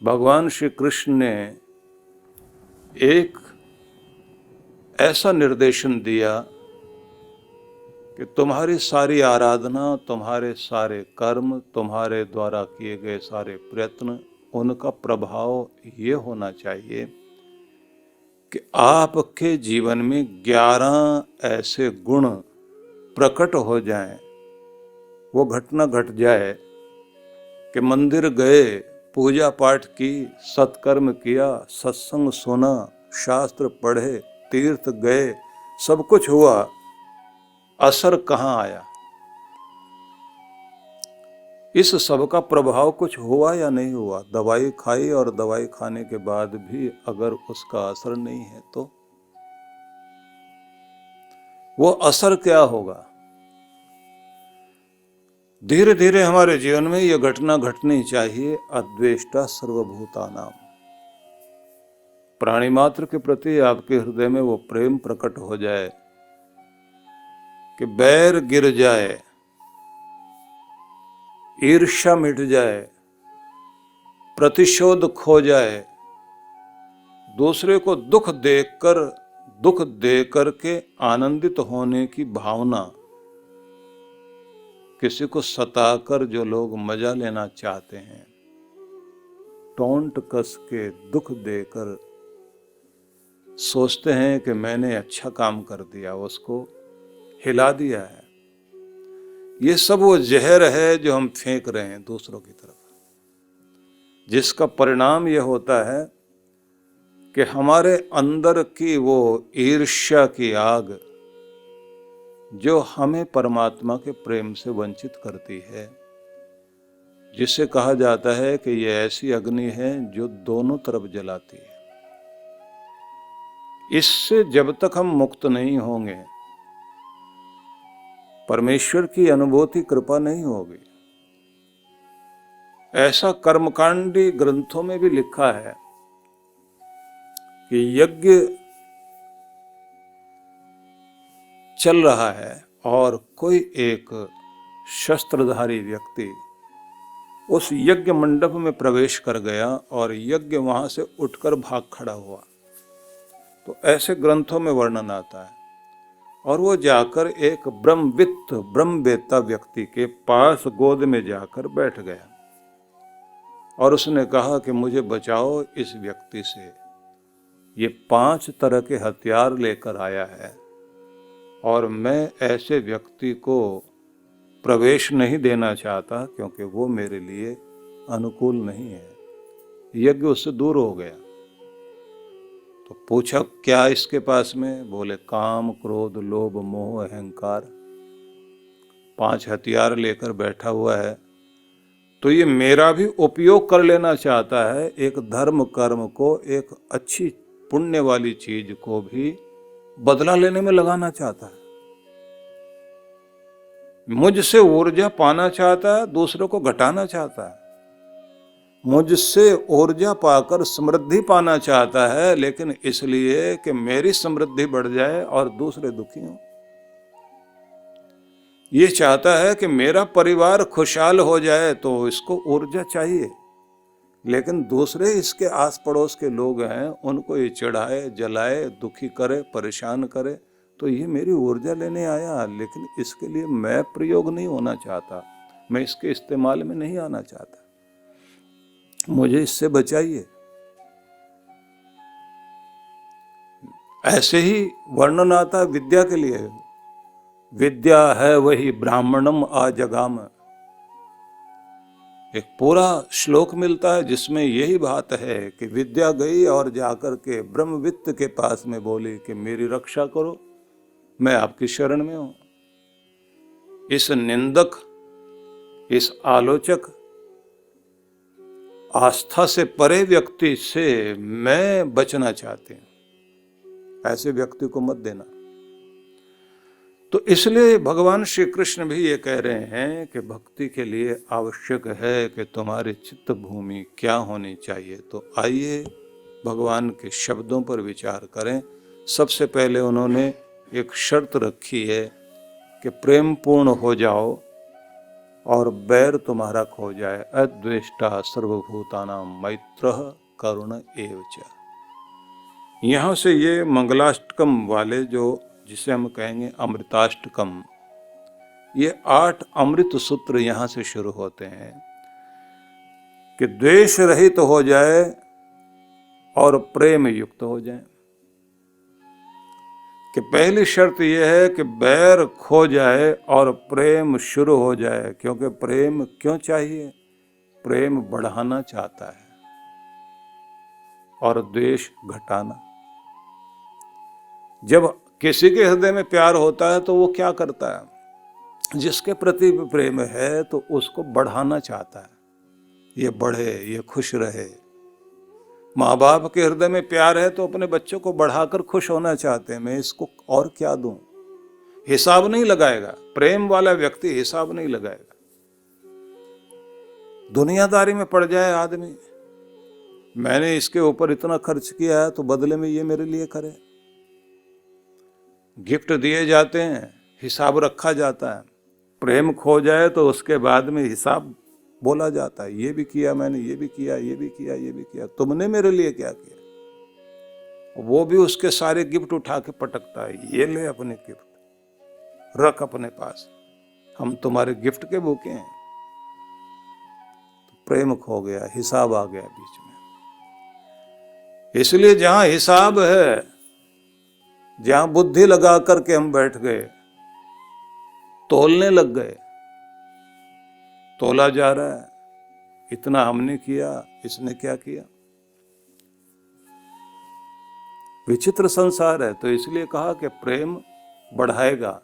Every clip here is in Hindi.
भगवान श्री कृष्ण ने एक ऐसा निर्देशन दिया कि तुम्हारी सारी आराधना, तुम्हारे सारे कर्म, तुम्हारे द्वारा किए गए सारे प्रयत्न, उनका प्रभाव ये होना चाहिए कि आपके जीवन में 11 ऐसे गुण प्रकट हो जाएं, वो घटना घट जाए कि मंदिर गए, पूजा पाठ की, सत्कर्म किया, सत्संग सुना, शास्त्र पढ़े, तीर्थ गए, सब कुछ हुआ, असर कहाँ आया? इस सब का प्रभाव कुछ हुआ या नहीं हुआ? दवाई खाई और दवाई खाने के बाद भी अगर उसका असर नहीं है तो वो असर क्या होगा? धीरे धीरे हमारे जीवन में यह घटना घटनी चाहिए। अद्वेष्टा सर्वभूतानाम, प्राणी मात्र के प्रति आपके हृदय में वो प्रेम प्रकट हो जाए कि बैर गिर जाए, ईर्ष्या मिट जाए, प्रतिशोध खो जाए, दूसरे को दुख देकर के आनंदित होने की भावना, किसी को सताकर जो लोग मजा लेना चाहते हैं, टोंट कस के दुख देकर सोचते हैं कि मैंने अच्छा काम कर दिया, उसको हिला दिया है, ये सब वो जहर है जो हम फेंक रहे हैं दूसरों की तरफ, जिसका परिणाम यह होता है कि हमारे अंदर की वो ईर्ष्या की आग जो हमें परमात्मा के प्रेम से वंचित करती है, जिसे कहा जाता है कि ये ऐसी अग्नि है जो दोनों तरफ जलाती है। इससे जब तक हम मुक्त नहीं होंगे, परमेश्वर की अनुभूति कृपा नहीं होगी। ऐसा कर्मकांडी ग्रंथों में भी लिखा है कि यज्ञ चल रहा है और कोई एक शस्त्रधारी व्यक्ति उस यज्ञ मंडप में प्रवेश कर गया और यज्ञ वहां से उठकर भाग खड़ा हुआ। तो ऐसे ग्रंथों में वर्णन आता है। और वो जाकर एक ब्रह्मवेत्ता व्यक्ति के पास गोद में जाकर बैठ गया और उसने कहा कि मुझे बचाओ इस व्यक्ति से, ये 5 तरह के हथियार लेकर आया है और मैं ऐसे व्यक्ति को प्रवेश नहीं देना चाहता क्योंकि वो मेरे लिए अनुकूल नहीं है। यज्ञ उससे दूर हो गया। तो पूछा क्या इसके पास में? बोले काम, क्रोध, लोभ, मोह, अहंकार, 5 हथियार लेकर बैठा हुआ है। तो ये मेरा भी उपयोग कर लेना चाहता है, एक धर्म कर्म को, एक अच्छी पुण्य वाली चीज को भी बदला लेने में लगाना चाहता है। मुझसे ऊर्जा पाना चाहता है, दूसरों को घटाना चाहता है। मुझसे ऊर्जा पाकर समृद्धि पाना चाहता है, लेकिन इसलिए कि मेरी समृद्धि बढ़ जाए और दूसरे दुखी हों। ये चाहता है कि मेरा परिवार खुशहाल हो जाए, तो इसको ऊर्जा चाहिए, लेकिन दूसरे इसके आस पड़ोस के लोग हैं, उनको ये चढ़ाए, जलाए, दुखी करे, परेशान करे, तो ये मेरी ऊर्जा लेने आया, लेकिन इसके लिए मैं प्रयोग नहीं होना चाहता, मैं इसके इस्तेमाल में नहीं आना चाहता, मुझे इससे बचाइए। ऐसे ही वर्णन आता है विद्या के लिए। विद्या है वही ब्राह्मणम आजगाम, एक पूरा श्लोक मिलता है जिसमें यही बात है कि विद्या गई और जाकर के ब्रह्मवित्त के पास में बोली कि मेरी रक्षा करो, मैं आपकी शरण में हूं। इस निंदक, इस आलोचक, आस्था से परे व्यक्ति से मैं बचना चाहती हूं। ऐसे व्यक्ति को मत देना। तो इसलिए भगवान श्री कृष्ण भी ये कह रहे हैं कि भक्ति के लिए आवश्यक है कि तुम्हारी चित्त भूमि क्या होनी चाहिए। तो आइए भगवान के शब्दों पर विचार करें। सबसे पहले उन्होंने एक शर्त रखी है कि प्रेम पूर्ण हो जाओ, और बैर तुम्हारा खो जाए। अद्वेष्टा सर्वभूतानां मैत्रः करुण एव च। यहाँ से ये मंगलाष्टकम वाले जो जिसे हम कहेंगे अमृताष्टकम, ये 8 अमृत सूत्र यहाँ से शुरू होते हैं कि द्वेष रहित हो जाए और प्रेम युक्त हो जाए। कि पहली शर्त यह है कि बैर खो जाए और प्रेम शुरू हो जाए। क्योंकि प्रेम क्यों चाहिए? प्रेम बढ़ाना चाहता है और द्वेष घटाना। जब किसी के हृदय में प्यार होता है तो वो क्या करता है? जिसके प्रति भी प्रेम है तो उसको बढ़ाना चाहता है, ये बढ़े, ये खुश रहे। माँ बाप के हृदय में प्यार है तो अपने बच्चों को बढ़ाकर खुश होना चाहते हैं, मैं इसको और क्या दूं। हिसाब नहीं लगाएगा, प्रेम वाला व्यक्ति हिसाब नहीं लगाएगा। दुनियादारी में पड़ जाए आदमी, मैंने इसके ऊपर इतना खर्च किया है तो बदले में ये मेरे लिए करे। गिफ्ट दिए जाते हैं, हिसाब रखा जाता है। प्रेम खो जाए तो उसके बाद में हिसाब बोला जाता है, ये भी किया मैंने, ये भी किया, ये भी किया, ये भी किया, तुमने मेरे लिए क्या किया। वो भी उसके सारे गिफ्ट उठा के पटकता है, ये ले अपने गिफ्ट रख अपने पास, हम तुम्हारे गिफ्ट के भूखे हैं। तो प्रेम खो गया, हिसाब आ गया बीच में। इसलिए जहां हिसाब है, जहां बुद्धि लगा करके हम बैठ गए, तोलने लग गए, तोला जा रहा है, इतना हमने किया, इसने क्या किया। विचित्र संसार है। तो इसलिए कहा कि प्रेम बढ़ाएगा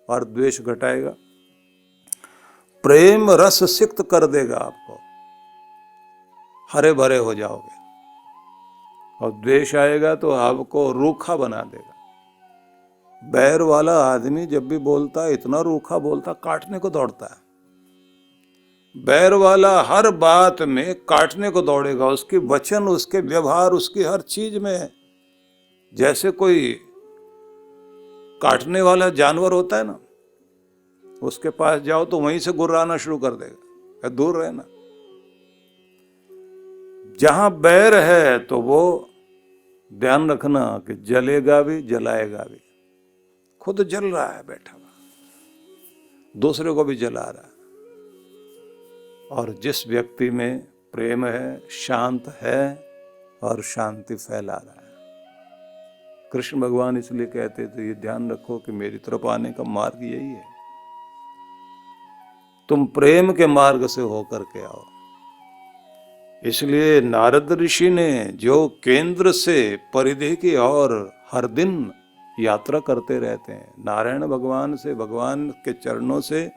और द्वेष घटाएगा। प्रेम रस सिक्त कर देगा आपको, हरे भरे हो जाओगे। और द्वेष आएगा तो आपको रूखा बना देगा। बैर वाला आदमी जब भी बोलता है, इतना रूखा बोलता, काटने को दौड़ता है। बैर वाला हर बात में काटने को दौड़ेगा। उसके वचन, उसके व्यवहार, उसकी हर चीज में जैसे कोई काटने वाला जानवर होता है ना, उसके पास जाओ तो वहीं से गुर्राना शुरू कर देगा, दूर रहना। जहां बैर है तो वो ध्यान रखना कि जलेगा भी, जलाएगा भी। खुद जल रहा है बैठा हुआ, दूसरे को भी जला रहा है। और जिस व्यक्ति में प्रेम है, शांत है और शांति फैला रहा है। कृष्ण भगवान इसलिए कहते थे, ये ध्यान रखो कि मेरी तरफ आने का मार्ग यही है, तुम प्रेम के मार्ग से होकर के आओ। इसलिए नारद ऋषि ने जो केंद्र से परिधि की ओर हर दिन यात्रा करते रहते हैं, नारायण भगवान से, भगवान के चरणों से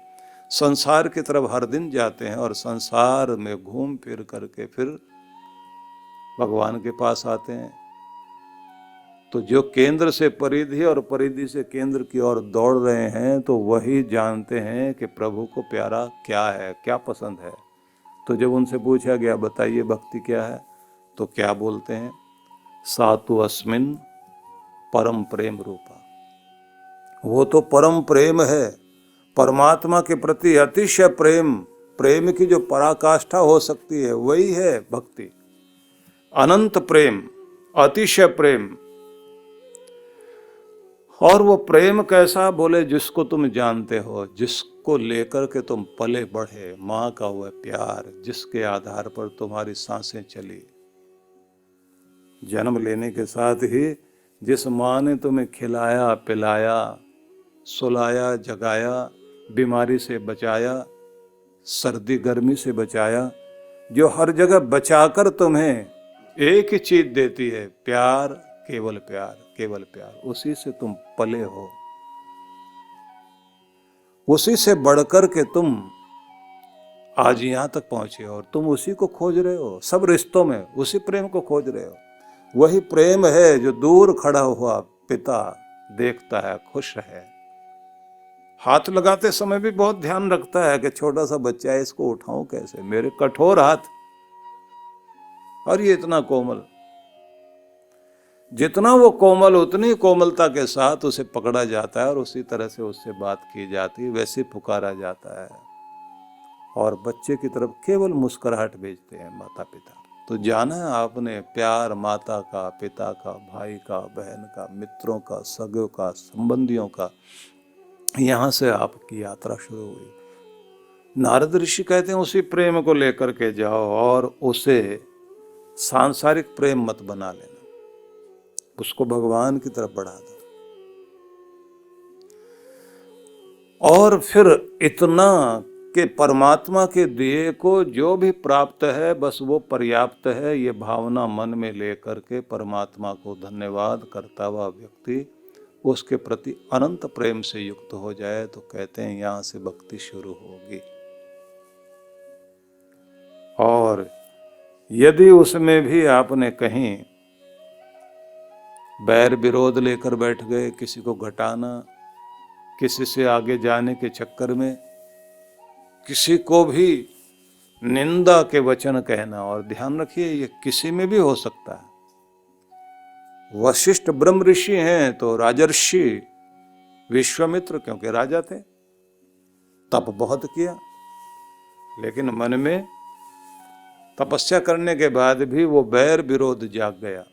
संसार की तरफ हर दिन जाते हैं और संसार में घूम फिर करके फिर भगवान के पास आते हैं। तो जो केंद्र से परिधि और परिधि से केंद्र की ओर दौड़ रहे हैं, तो वही जानते हैं कि प्रभु को प्यारा क्या है, क्या पसंद है। तो जब उनसे पूछा गया, बताइए भक्ति क्या है, तो क्या बोलते हैं? सातु अस्मिन परम प्रेम रूपा। वो तो परम प्रेम है, परमात्मा के प्रति अतिशय प्रेम, प्रेम की जो पराकाष्ठा हो सकती है वही है भक्ति। अनंत प्रेम, अतिशय प्रेम। और वो प्रेम कैसा? बोले जिसको तुम जानते हो, जिसको लेकर के तुम पले बढ़े, माँ का हुआ प्यार, जिसके आधार पर तुम्हारी सांसें चली। जन्म लेने के साथ ही जिस माँ ने तुम्हें खिलाया, पिलाया, सुलाया, जगाया, बीमारी से बचाया, सर्दी गर्मी से बचाया, जो हर जगह बचाकर तुम्हें एक ही चीज देती है, प्यार, केवल प्यार, केवल प्यार। उसी से तुम पले हो, उसी से बढ़कर के तुम आज यहां तक पहुंचे और तुम उसी को खोज रहे हो। सब रिश्तों में उसी प्रेम को खोज रहे हो। वही प्रेम है जो दूर खड़ा हुआ पिता देखता है, खुश है। हाथ लगाते समय भी बहुत ध्यान रखता है कि छोटा सा बच्चा है, इसको उठाऊं कैसे, मेरे कठोर हाथ, और ये इतना कोमल। जितना वो कोमल, उतनी कोमलता के साथ उसे पकड़ा जाता है और उसी तरह से उससे बात की जाती है, वैसे पुकारा जाता है। और बच्चे की तरफ केवल मुस्कुराहट भेजते हैं माता पिता। तो जाना आपने प्यार माता का, पिता का, भाई का, बहन का, मित्रों का, सगों का, संबंधियों का, यहाँ से आपकी यात्रा शुरू हुई। नारद ऋषि कहते हैं उसी प्रेम को लेकर के जाओ और उसे सांसारिक प्रेम मत बना लेना, उसको भगवान की तरफ बढ़ा दो। और फिर इतना कि परमात्मा के दिए को जो भी प्राप्त है बस वो पर्याप्त है, ये भावना मन में लेकर के परमात्मा को धन्यवाद करता हुआ व्यक्ति उसके प्रति अनंत प्रेम से युक्त हो जाए तो कहते हैं यहां से भक्ति शुरू होगी। और यदि उसमें भी आपने कहीं बैर विरोध लेकर बैठ गए, किसी को घटाना, किसी से आगे जाने के चक्कर में किसी को भी निंदा के वचन कहना, और ध्यान रखिए ये किसी में भी हो सकता है। वशिष्ठ ब्रह्म ऋषि हैं तो राजर्षि विश्वामित्र क्योंकि राजा थे, तप बहुत किया, लेकिन मन में तपस्या करने के बाद भी वो बैर विरोध जाग गया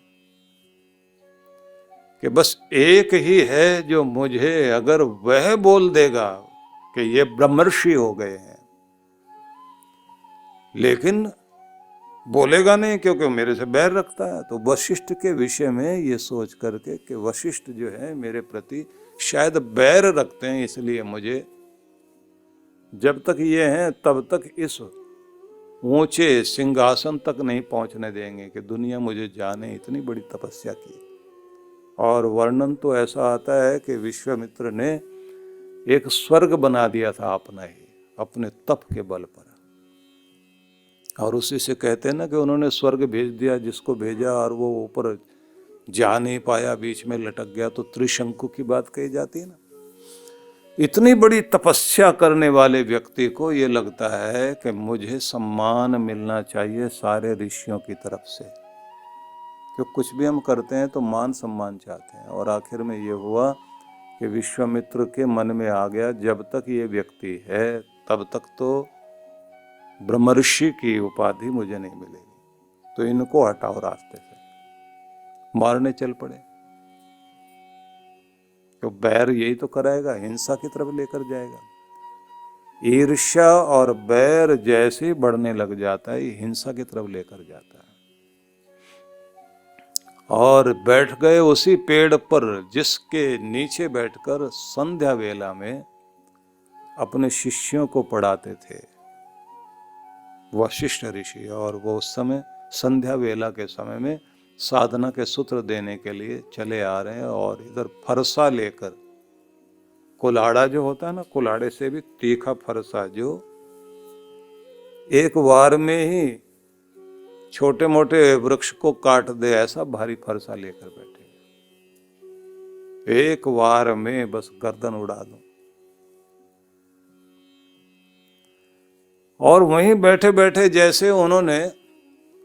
कि बस एक ही है जो मुझे, अगर वह बोल देगा कि ये ब्रह्मर्षि हो गए हैं, लेकिन बोलेगा नहीं क्योंकि मेरे से बैर रखता है। तो वशिष्ठ के विषय में ये सोच करके कि वशिष्ठ जो है मेरे प्रति शायद बैर रखते हैं, इसलिए मुझे जब तक ये हैं तब तक इस ऊंचे सिंहासन तक नहीं पहुंचने देंगे कि दुनिया मुझे जाने, इतनी बड़ी तपस्या की। और वर्णन तो ऐसा आता है कि विश्वामित्र ने एक स्वर्ग बना दिया था अपना ही, अपने तप के बल पर। और उसी से कहते हैं ना कि उन्होंने स्वर्ग भेज दिया जिसको भेजा और वो ऊपर जा नहीं पाया, बीच में लटक गया, तो त्रिशंकु की बात कही जाती है ना। इतनी बड़ी तपस्या करने वाले व्यक्ति को ये लगता है कि मुझे सम्मान मिलना चाहिए सारे ऋषियों की तरफ से, क्योंकि कुछ भी हम करते हैं तो मान सम्मान चाहते हैं। और आखिर में ये हुआ कि विश्वामित्र के मन में आ गया जब तक ये व्यक्ति है तब तक तो ब्रह्मर्षि की उपाधि मुझे नहीं मिलेगी, तो इनको हटाओ रास्ते से। मारने चल पड़े, तो बैर यही तो कराएगा, हिंसा की तरफ लेकर जाएगा। ईर्ष्या और बैर जैसे बढ़ने लग जाता है, हिंसा की तरफ लेकर जाता है। और बैठ गए उसी पेड़ पर जिसके नीचे बैठकर संध्या वेला में अपने शिष्यों को पढ़ाते थे वशिष्ठ ऋषि। और वो उस समय संध्या वेला के समय में साधना के सूत्र देने के लिए चले आ रहे हैं, और इधर फरसा लेकर, कुल्हाड़ा जो होता है ना, कुल्हाड़े से भी तीखा फरसा जो एक वार में ही छोटे मोटे वृक्ष को काट दे, ऐसा भारी फरसा लेकर बैठे, एक वार में बस गर्दन उड़ा दूं। और वहीं बैठे बैठे जैसे उन्होंने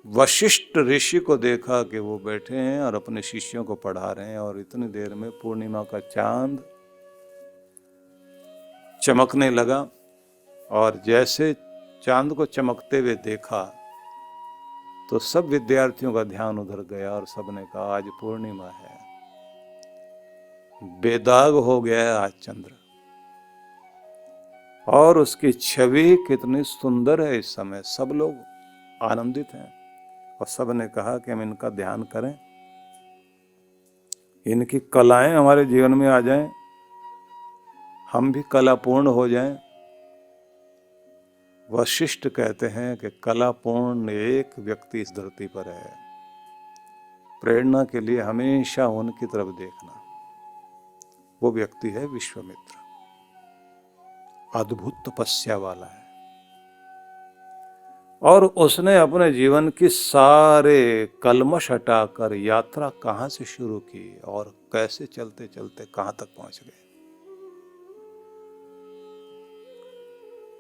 वशिष्ठ ऋषि को देखा कि वो बैठे हैं और अपने शिष्यों को पढ़ा रहे हैं, और इतनी देर में पूर्णिमा का चांद चमकने लगा, और जैसे चांद को चमकते हुए देखा तो सब विद्यार्थियों का ध्यान उधर गया और सबने कहा आज पूर्णिमा है, बेदाग हो गया है आज चंद्र। और उसकी छवि कितनी सुंदर है इस समय, सब लोग आनंदित हैं। और सब ने कहा कि हम इनका ध्यान करें, इनकी कलाएं हमारे जीवन में आ जाएं, हम भी कलापूर्ण हो जाएं। वशिष्ठ कहते हैं कि कलापूर्ण एक व्यक्ति इस धरती पर है, प्रेरणा के लिए हमेशा उनकी तरफ देखना। वो व्यक्ति है विश्वामित्र, अद्भुत तपस्या वाला है। और उसने अपने जीवन की सारे कलमश हटाकर यात्रा कहां से शुरू की और कैसे चलते चलते कहां तक पहुंच गए।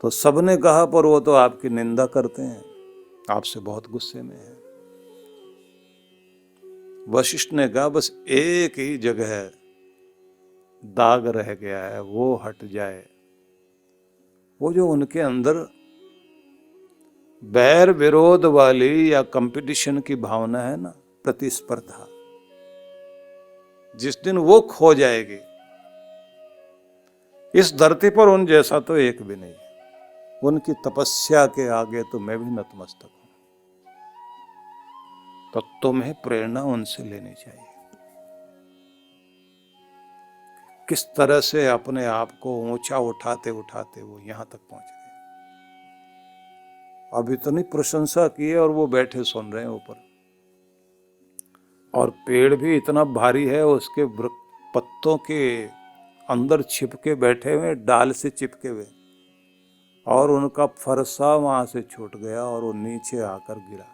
तो सबने कहा पर वो तो आपकी निंदा करते हैं, आपसे बहुत गुस्से में है। वशिष्ठ ने कहा बस एक ही जगह दाग रह गया है, वो हट जाए। वो जो उनके अंदर बैर विरोध वाली या कंपटीशन की भावना है ना, प्रतिस्पर्धा, जिस दिन वो खो जाएगी, इस धरती पर उन जैसा तो एक भी नहीं है। उनकी तपस्या के आगे तो मैं भी नतमस्तक हूं। तो तुम्हें प्रेरणा उनसे लेनी चाहिए, किस तरह से अपने आप को ऊंचा उठाते उठाते वो यहां तक पहुंच गए। अब इतनी प्रशंसा की है और वो बैठे सुन रहे हैं ऊपर, और पेड़ भी इतना भारी है, उसके पत्तों के अंदर छिपके बैठे हुए, डाल से चिपके हुए, और उनका फरसा वहां से छूट गया और वो नीचे आकर गिरा।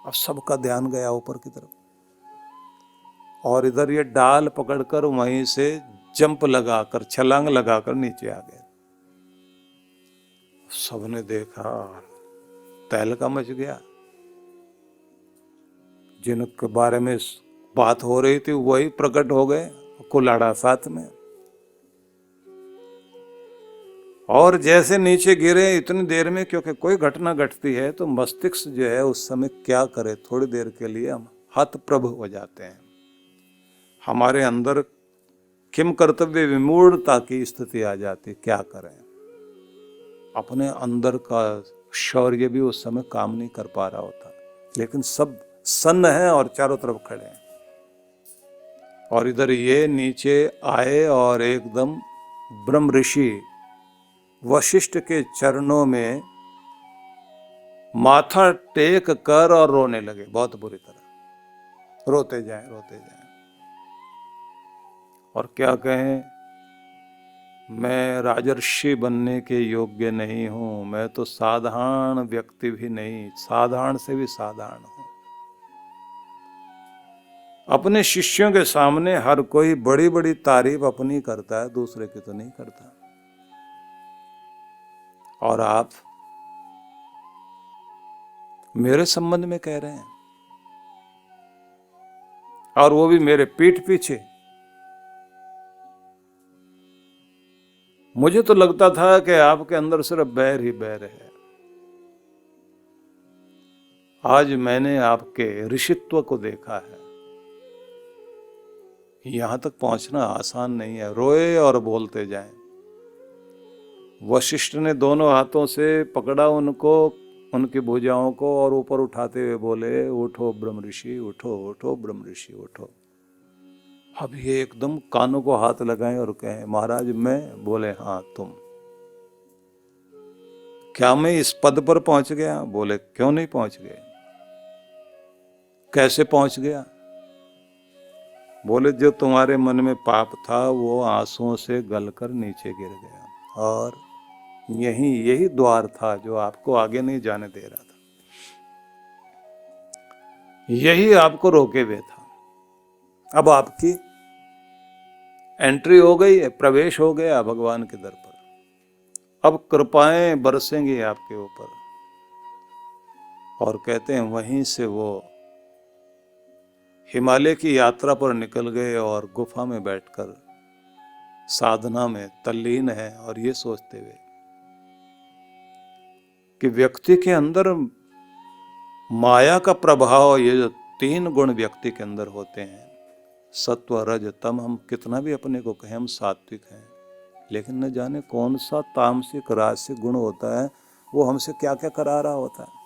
अब सबका ध्यान गया ऊपर की तरफ, और इधर ये डाल पकड़कर वहीं से जंप लगाकर, छलांग लगाकर नीचे आ गए। सबने देखा, तहलका मच गया। जिनके बारे में बात हो रही थी वही प्रकट हो गए, कुल्हाड़ा साथ में। और जैसे नीचे गिरे इतनी देर में, क्योंकि कोई घटना घटती है तो मस्तिष्क जो है उस समय क्या करे, थोड़ी देर के लिए हम हतप्रभ हो जाते हैं। हमारे अंदर किम कर्तव्य विमूढ़ता की स्थिति आ जाती, क्या करें। अपने अंदर का शौर्य भी उस समय काम नहीं कर पा रहा होता, लेकिन सब सन्न है और चारों तरफ खड़े हैं। और इधर ये नीचे आए और एकदम ब्रह्म ऋषि वशिष्ठ के चरणों में माथा टेक कर और रोने लगे, बहुत बुरी तरह रोते जाएं, रोते जाएं। और क्या कहें, मैं राजर्षि बनने के योग्य नहीं हूं, मैं तो साधारण व्यक्ति भी नहीं, साधारण से भी साधारण हूं। अपने शिष्यों के सामने हर कोई बड़ी बड़ी तारीफ अपनी करता है, दूसरे की तो नहीं करता। और आप मेरे संबंध में कह रहे हैं, और वो भी मेरे पीठ पीछे। मुझे तो लगता था कि आपके अंदर सिर्फ बैर ही बैर है। आज मैंने आपके ऋषित्व को देखा है। यहां तक पहुंचना आसान नहीं है। रोए और बोलते जाएं। वशिष्ठ ने दोनों हाथों से पकड़ा उनको, उनकी भुजाओं को, और ऊपर उठाते हुए बोले, उठो ब्रह्म ऋषि, उठो उठो ब्रह्म ऋषि उठो। अब ये एकदम कानों को हाथ लगाएं और कहें, महाराज मैं? बोले, हाँ तुम। क्या मैं इस पद पर पहुंच गया? बोले, क्यों नहीं पहुंच गए? कैसे पहुंच गया? बोले, जो तुम्हारे मन में पाप था वो आंसुओं से गलकर नीचे गिर गया, और यही द्वार था जो आपको आगे नहीं जाने दे रहा था, यही आपको रोके हुए था। अब आपकी एंट्री हो गई है, प्रवेश हो गया भगवान के दर पर। अब कृपाएं बरसेंगी आपके ऊपर। और कहते हैं वहीं से वो हिमालय की यात्रा पर निकल गए और गुफा में बैठकर साधना में तल्लीन है, और ये सोचते हुए कि व्यक्ति के अंदर माया का प्रभाव, ये जो 3 गुण व्यक्ति के अंदर होते हैं, सत्व रज तम, हम कितना भी अपने को कहें हम सात्विक हैं, लेकिन न जाने कौन सा तामसिक राजसिक गुण होता है, वो हमसे क्या क्या करा रहा होता है।